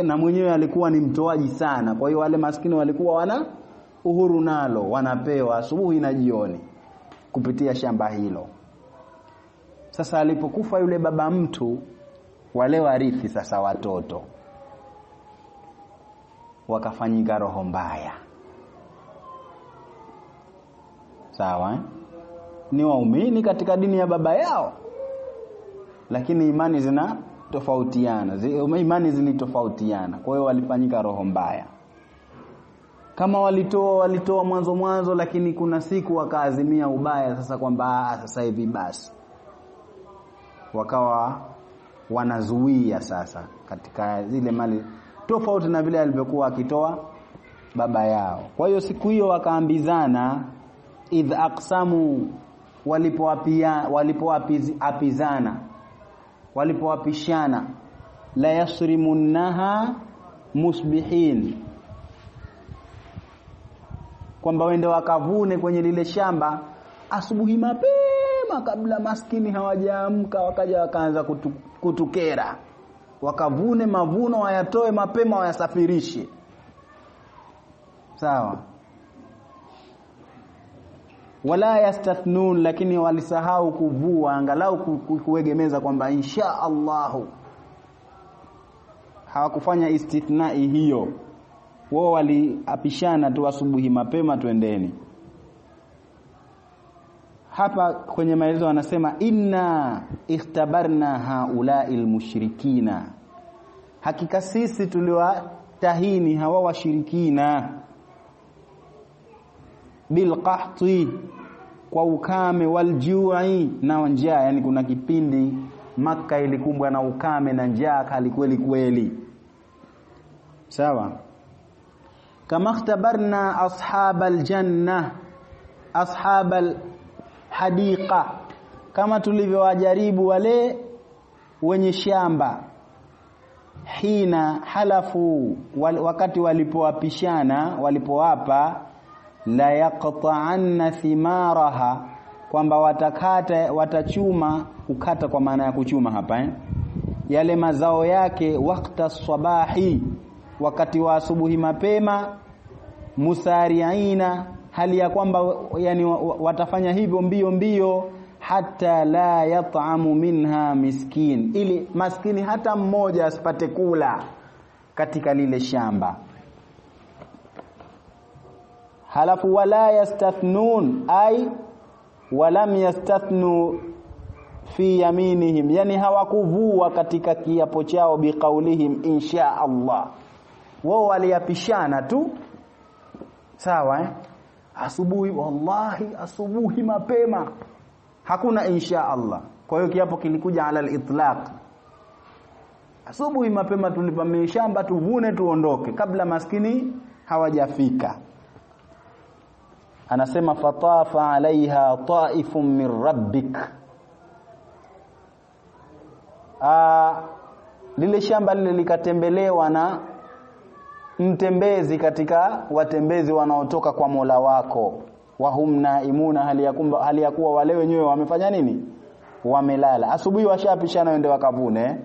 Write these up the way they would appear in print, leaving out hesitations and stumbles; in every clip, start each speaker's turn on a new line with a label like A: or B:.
A: na mwenyewe alikuwa ni mtoaji sana. Kwa hiyo wale maskini walikuwa wana uhuru nalo, wanapewa asubuhi na jioni kupitia shamba hilo. Sasa alipokufa yule baba mtu, wale warithi sasa watoto wakafanyika roho mbaya. Sawa ni waumini katika dini ya baba yao, lakini imani zina tofautiana, imani zilitofautiana. Kwa hiyo walifanyika roho mbaya. Kama walitoa mwanzo, lakini kuna siku wakaazimia ubaya sasa, kwamba sasa hivi basi wakawa wanazuia sasa katika zile mali, tofauti na vile alivyokuwa akitoa baba yao. Kwa hiyo siku hiyo wakaambizana, idh aqsamu, walipowapishana, la yasrimunnaha musbihin, kwamba wende wakavune kwenye lile shamba asubuhi mapema kabla maskini hawajaamka, wakaja wakaanza kutukera, wakavune mavuno wayatoe mapema wayasafirishe. Sawa. Wala yastathnun, lakini walisahau kuvua angalau kuegemeza kwamba insha Allah. Hawakufanya istithnai hiyo. Wao waliapishana tu asubuhi mapema twendeni. Hapa kwenye maelezo wanasema inna ikhtabarna haula'il mushrikina, hakika sisi tuliwatahini hawa washirikina, bilqahti, kwa ukame, waljui, na njaa. Yani kuna kipindi Makka ilikumbwa na ukame na njaa kali kweli kweli. Sawa. Kama ikhtabarna ashabal janna, ashabal hadiqa, kama tulivyowajaribu wale wenye shamba, hina halafu, wakati walipowapishana, walipowapa, la yaqta'anna thimaraha, kwamba watachuma, ukata kwa maana ya kuchuma hapa yale mazao yake, waqta sabahi, wakati wa asubuhi mapema, musari'ina, hali ya kwamba yani watafanya hivyo mbio mbio, hata la yat'amu minha miskin, ili maskini hata mmoja asipate kula katika lile shamba. Halafu wala yastathnun, ay walam yastathnu fi yaminihim, yani hawakuvua katika kiapo chao, biqaulihim insha Allah. Wao waliapishana tu. Sawa asubuhi, wallahi asubuhi mapema, hakuna insha Allah. Kwa hiyo kiapo kilikuja ala al-itlaq, asubuhi mapema tulipamia shamba tuvune tuondoke kabla maskini hawajafika. Anasema fatafa alaiha taifun min rabbik, lile shamba lile likatembelewa na mtembezi katika watembezi wanaotoka kwa Mola wako. Wahum naimuna, hali ya kuwa wale wenyewe wamefanya nini? Wamelala. Asubuhi washapishana wende wakavune,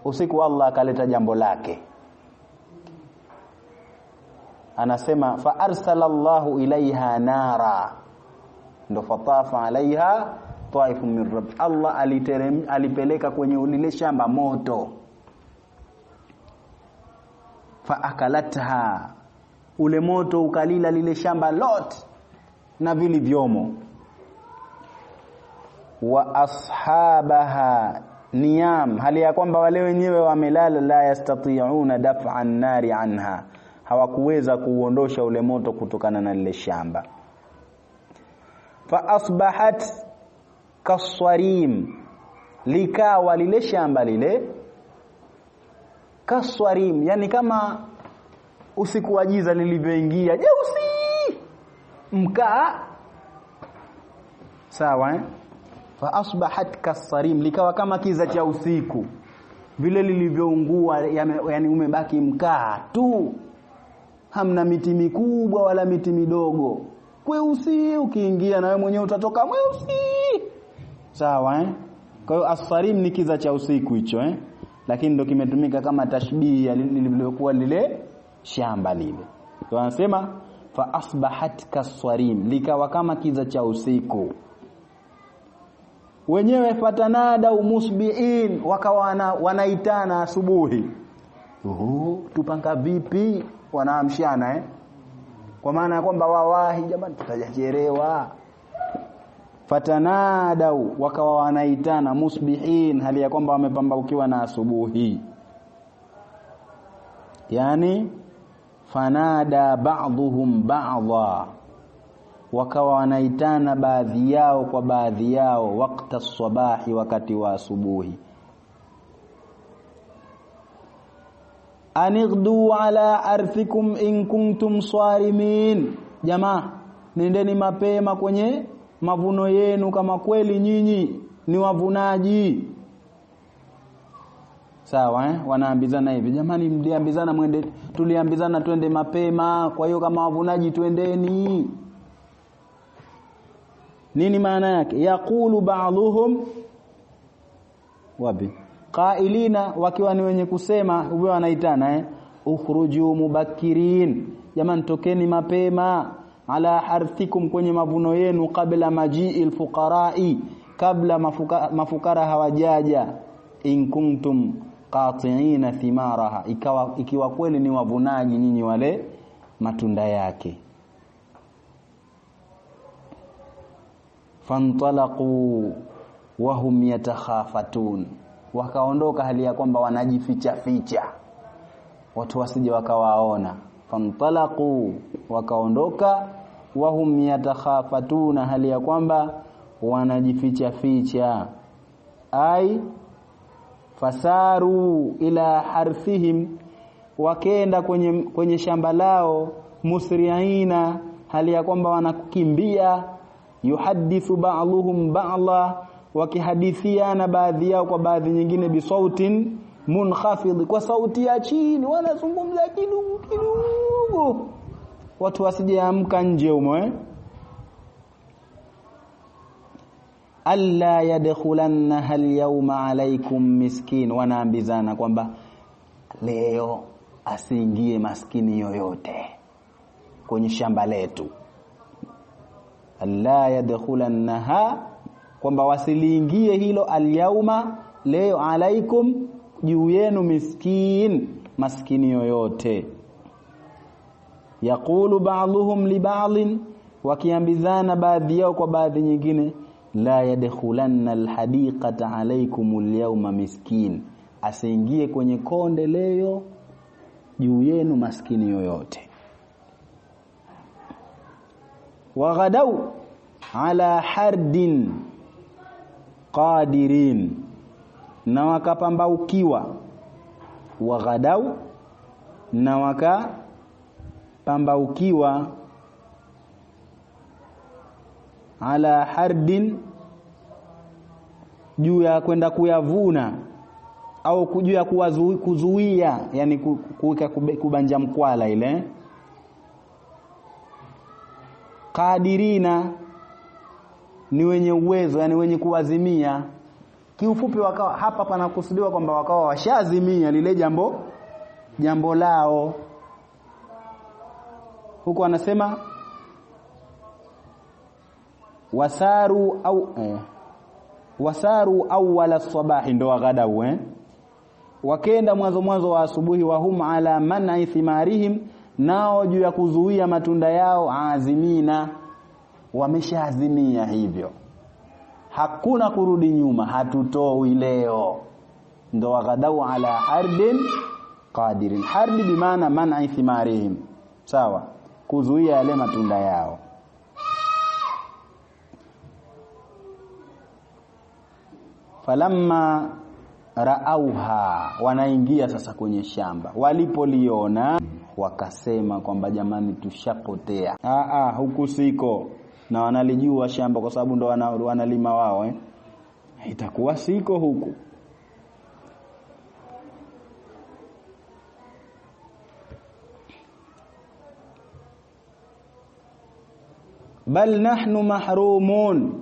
A: usiku Allah akaleta jambo lake. Anasema fa arsalallahu ilaiha nara, ndo fatafa alaiha taifun min rabb, Allah alipeleka kwenye lile shamba moto. Fa akalatha, ule moto ukalila lile shamba lot na vilivyomo. Wa ashabaha niyam, hali ya kwamba wale wenyewe wamelala, la yastati'una daf'an nari anha, hawakuweza kuondosha ule moto kutokana na lile shamba. Fa asbahat kaswarim, likawa lile shamba lile kaswarim, yani kama usiku wa giza lilivyoingia jeusi mkaa. Sawa fa asbahat kaswarim, likawa kama kiza cha usiku vile lilivyoungua, yani umebaki mkaa tu, hamna miti mikubwa wala miti midogo, kweusi, ukiingia na wewe mwenyewe utatoka mweusi. Sawa kwa hiyo asfarim ni kiza cha usiku hicho lakini ndio kimetumika kama tashbihi lililokuwa lile shamba lile. Ndio anasema fa asbahat kaswarim, likawa kama kiza cha usiku. Wenyewe fatanada musbiin, wakawa wanaitana asubuhi. Tupanga vipi? Wanaamshana kwa maana ya kwamba wawahi, jamani tutajachelewa. Fatanada, wakawa wanaitana musbihin, hali ya kwamba wamepambaukiwa na asubuhi. Yani fanada ba'dhum ba'dha, wakawa wanaitana baadhi yao kwa baadhi yao, wakati as-sabahi, wakati wa asubuhi. Anighdu ala arthikum in kuntum swarimin, jamaa nendeni mapema kwenye mavuno yenu kama kweli nyinyi ni wavunaji. Sawa wanaambizana hivi, jamani mliambizana mwende, tuliambizana twende mapema, kwa hiyo kama wavunaji twendeni. Nini maana yake? Yaqulu ba'dhum wabi qailina, wakiwa ni wenye kusema, huwa wanaitana ukhruju mubakirin, jamani tokeni mapema, ala harthikum, kwenye mavuno yenu, kabla maji'il fuqara'i, kabla mafukara hawajaja, in kuntum qati'ina thimaraha, ikiwa kweli ni wavunaji nyinyi wale matunda yake. Fantalaqu wa hum yatakhafatun, wakaondoka hali ya kwamba wanajificha ficha, watu wasije wakawaona. Fantalaqu, wakaondoka, wa hum yatakhafatuna, hali ya kwamba wanajificha ficha. Ai fasaru ila harthihim, wakenda kwenye shamba lao, musri'ina, hali ya kwamba wanakimbia. Yuhadithu ba'dhum ba'dha, wakihadithiana baadhi yao kwa baadhi nyingine, bisautin munkhafidh, kwa sauti ya chini, wanazungumza kidogo, watu wasijeamka nje humo. Alla yadkhulanna hal yawma alaykum miskin, wanaambizana kwamba leo asiingie maskini yoyote kwenye shamba letu. Alla yadkhulannaha, kwamba wasiliingie hilo al-yawma, leo, alaikum, juu yenu, miskin, maskini yoyote. Yaqulu ba'dhum li ba'dhin, wakiambizana baadhi yao kwa baadhi nyingine, la yadkhulanna al-hadiqata alaikum al-yawma miskin, asiingie kwenye konde leo juu yenu maskini yoyote. Waghadau ala hardin qadirin, na wakapambaukiwa. Waghadau, na wakapambaukiwa, ala hardin, juu ya kwenda kuyavuna, au juu ya kuzuia, yani kubanja mkwala ile. Qadirina, ni wenye uwezo, yani wenye kuazimia. Kiufupi wakawa hapa panakusudiwa kwamba wakawa washazimia lile jambo lao. Huko anasema wasaru awwala sabahi, ndo waghadau wakenda mwanzo wa asubuhi. Wa hum ala man'i thimarihim, nao juu ya kuzuia matunda yao, azimina, wameshaazimia hivyo, hakuna kurudi nyuma, hatutoi leo. Ndo waghadau ala hardin qadirin. Hardi bimaana man'i thimarihim, sawa, kuzuia yale matunda yao. Falamma raauha, wanaingia sasa kwenye shamba, walipoliona wakasema kwamba jamani tushapotea, huku siko. Na wanalijua shamba kwa sababu ndo wanalima wao, itakuwa siko huku. Bal nahnu mahrumun,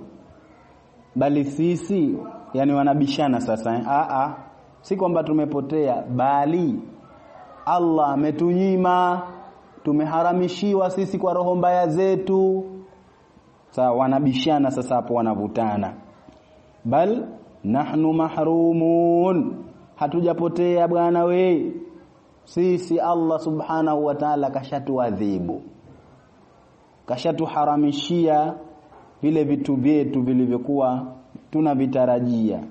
A: bali sisi, yani wanabishana sasa, si kwamba tumepotea, bali Allah ametunyima, tumeharamishiwa sisi kwa roho mbaya zetu. Sawa, wanabishana sasa hapo, wanavutana. Bal nahnu mahrumun, hatujapotea bwana we, sisi Allah subhanahu wa ta'ala kashatuadhibu, kashatuharamishia vile vitu vyetu vilivyokuwa tunavitarajia.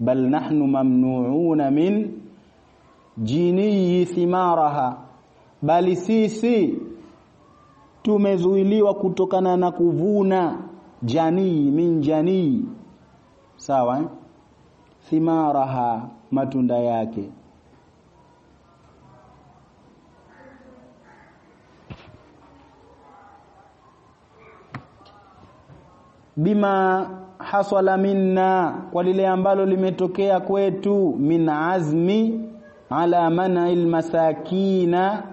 A: Bal nahnu mamnuuna min jini thimaraha, bali sisi tumezuiliwa kutokana na kuvuna janii, min janii, sawa, thimaraha, matunda yake. Bima hasala minna, kwa lile ambalo limetokea kwetu, min azmi ala man'il masakina,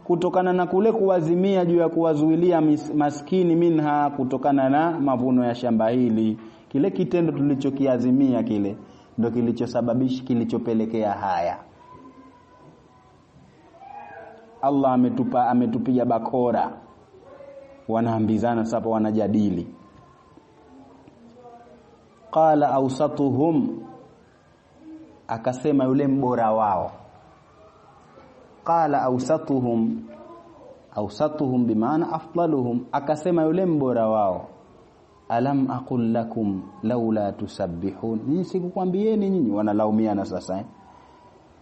A: kutokana na kule kuwazimia juu ya kuwazuilia maskini, minha, kutokana na mavuno ya shamba hili. Kile kitendo tulichokiazimia kile ndio kilichosababisha, kilichopelekea haya. Allah ametupiga bakora, wanaambizana sasa, wanajadili. Qala awsatuhum, akasema yule mbora wao. Qala awsatuhum bimaana afdaluhum, akasema yule mbora wao, alam aqul lakum laula tusabbihun, ni sikukwambieni nyinyi? Wanalaumiana sasa,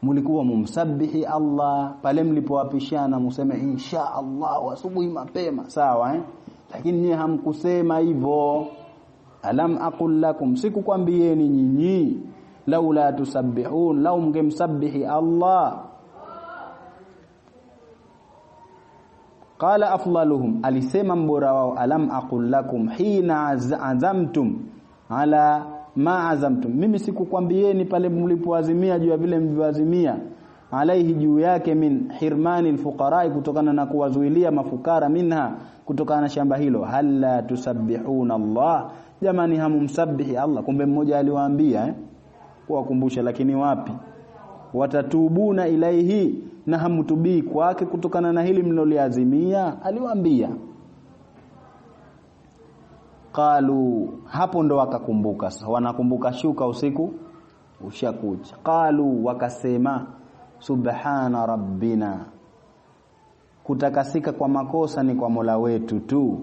A: mlikuwa mumsabihi Allah pale mlipowapishana, museme insha Allah asubuhi mapema, sawa lakini nyinyi hamkusema hivyo. Alam aqul lakum, sikukwambieni nyinyi, laula tusabbihun, lau mngemsabihi Allah. Qala afdaluhum, alisema mbora wao, alam aqul lakum hina azamtum ala ma azamtum, mimi sikukwambieni pale mlipoazimia juu ya vile mlivyozimia, alaihi, juu yake, min hirmani alfuqara, kutokana na kuwazuilia mafukara, minha, kutokana na shamba hilo. Halla tusabbihuna Allah, jamani hamumsabihi Allah. Kumbe mmoja aliwaambia kuwakumbusha, lakini wapi? Watatubuna ilaihi, na hamtubii kwake kutokana na hili mloliazimia, aliwaambia. Qalu, hapo ndo wakakumbuka sasa, wanakumbuka shuka usiku ushakuja. Qalu, wakasema, subhana rabbina, kutakasika kwa makosa ni kwa Mola wetu tu,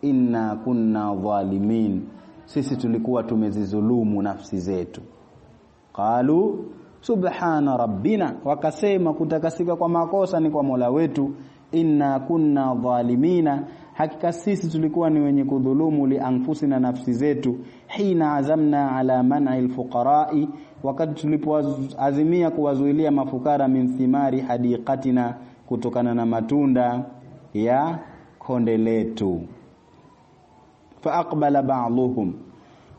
A: inna kunna dhalimin, sisi tulikuwa tumezidhulumu nafsi zetu. Qalu subhana rabbina, wakasema kutakasika kwa makosa ni kwa Mola wetu, inna kunna dhalimina, hakika sisi tulikuwa ni wenye kudhulumu, li anfusina, nafsi zetu, hina azamna ala man'il fuqara'i, wakati tulipoazimia kuwazuilia mafukara, min thimari hadiqatina, kutokana na matunda ya konde letu. Fa aqbala ba'dhuhum,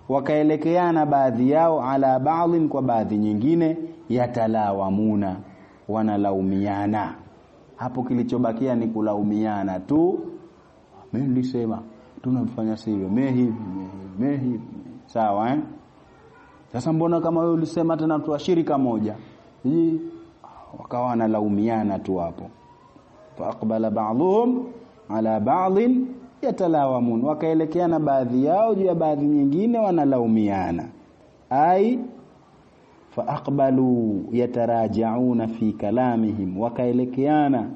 A: wakaelekeana baadhi yao, ala ba'dhin, kwa baadhi nyingine, yatalawamuna, wanalaumiana. Hapo kilichobakia ni kulaumiana tu. Mimi nilisema tunamfanya sivyo, mehi, sawa Sasa mbona kama wewe ulisema tena tuashirika moja? Hii wakawa wanalaumiana tu hapo. Fa aqbala ba'dhum ala ba'dhin yatalawamun, wakaelekeana baadhi yao juu ya baadhi nyingine, wanalaumiana. Ai fa aqbalu yatarajauna fi kalamihim, wakaelekeana,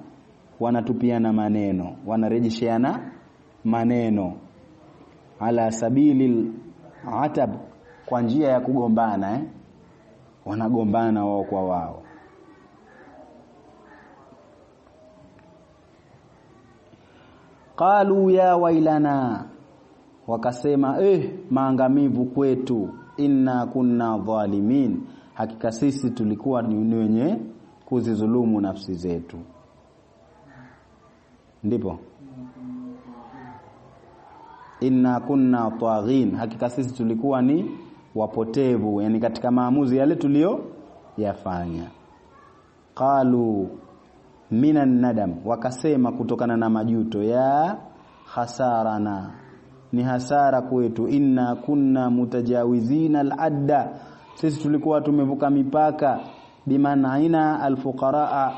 A: wanatupiana maneno, wanarejesheana maneno, ala sabilil atab, kwa njia ya kugombana wanagombana wao kwa wao. Qalu ya wailana, wakasema maangamivu kwetu, inna kunna dhalimin, hakika sisi tulikuwa ni wenye kuzidhulumu nafsi zetu. Ndipo inna kunna taghin, hakika sisi tulikuwa ni wapotevu, yani katika maamuzi yale tulio yafanya. Qalu minan nadam, wakasema kutokana na majuto, ya khasarana, ni hasara kwetu, inna kunna mutajawizina al-adda, sisi tulikuwa tumevuka mipaka, biman'ina alfuqaraa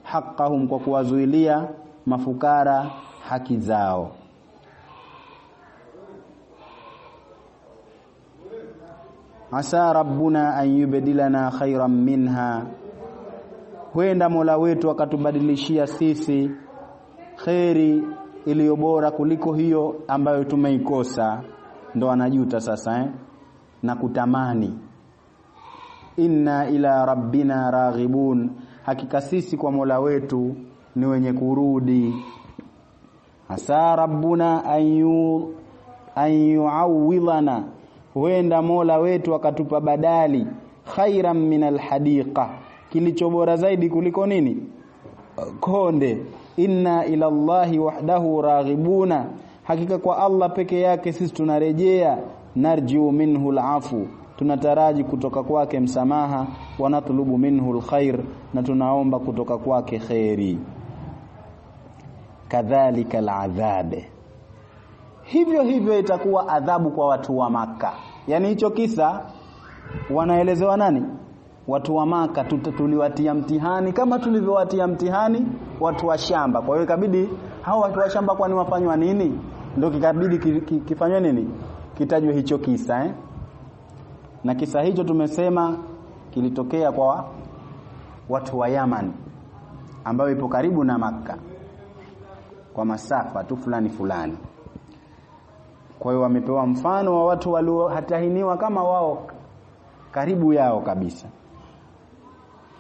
A: haqqahum, kwa kuwazuilia mafukara haki zao. Asa rabbuna an yubdilana khairan minha, huenda Mola wetu akatubadilishia sisi khairi iliyo bora kuliko hiyo ambayo tumeikosa. Ndo anajuta sasa na kutamani. Inna ila rabbina raghibun, hakika sisi kwa Mola wetu ni wenye kurudi. Asa rabbuna an yu'awwidhana, huenda Mola wetu akatupa badali khairan min alhadiqa, kilicho bora zaidi kuliko nini? Konde. Inna ila Allahi wahdahu raghibuna, hakika kwa Allah peke yake sisi tunarejea. Narju minhu alafu, tunataraji kutoka kwake msamaha. Wa natlubu minhu alkhair, na tunaomba kutoka kwake khairi. Kadhalika aladhab, hivyo hivyo itakuwa adhabu kwa watu wa Maka. Yani hicho kisa wanaelezewa nani? Watu wa Maka. Tuliwatia mtihani kama tulivyowatia mtihani watu wa shamba. Kwa hiyo ikabidi hao watu wa shamba kwani wafanywa nini? Ndio kikabidi kifanywe nini? Kitajwe hicho kisa Na kisa hicho tumesema kilitokea kwa watu wa Yaman ambao ipo karibu na Maka kwa masafa tu fulani. Kwa hiyo wamepewa mfano wa watu waliohatahiniwa kama wao karibu yao kabisa.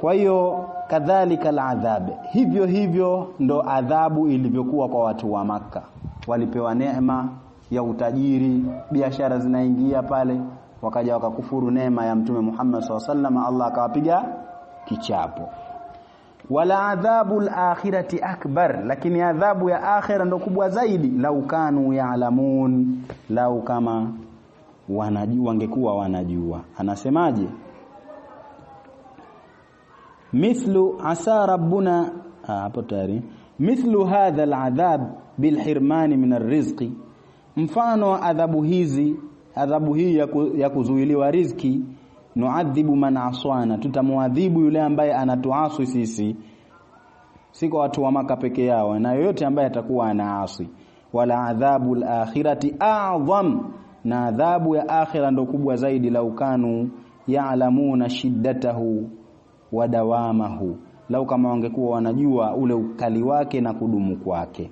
A: Kwa hiyo kadhalika aladhab, hivyo hivyo ndo adhabu ilivyokuwa kwa watu wa Maka. Walipewa neema ya utajiri, biashara zinaingia pale, wakaja wakakufuru neema ya Mtume Muhammad SAW, Allah akawapiga kichapo. Wala adhabul akhirati akbar, lakini adhabu ya akhira ndo kubwa zaidi. Lau kanu ya'lamun, lau kama wangekuwa wanajua. Anasemaje? Mithlu asa rabbuna, hapo tayari. Mithlu hadha al'adhab bilhirmani min arrizqi, mfano adhabu hii ya kuzuiliwa riziki. Nuadhibu man aswana, tutamuadhibu yule ambaye anatuasi sisi. Si kwa watu wa Maka peke yao, na yoyote ambaye atakuwa anaasi. Wala adhabul akhirati a'zam, na adhabu ya akhira ndo kubwa zaidi. Lau kanu ya'lamuna shiddatahu wa dawamahu, lau kama wangekuwa wanajua ule ukali wake na kudumu kwake.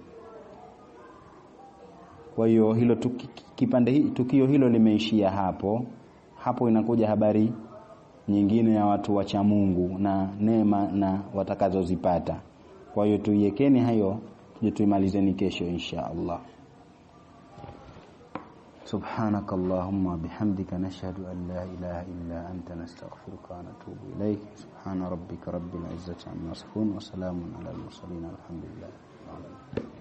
A: Kwa hiyo hilo tukio hilo limeishia hapo. Hapo inakuja habari nyingine ya watu wacha Mungu na neema na watakazozipata. Kwa hiyo tuiekeni hayo, tuje tuimalizeni kesho insha Allah. سبحانك اللهم وبحمدك نشهد أن لا إله إلا أنت نستغفرك ونتوب إليك. سبحان ربك رب العزة عما يصفون وسلام على المرسلين والحمد لله رب العالمين.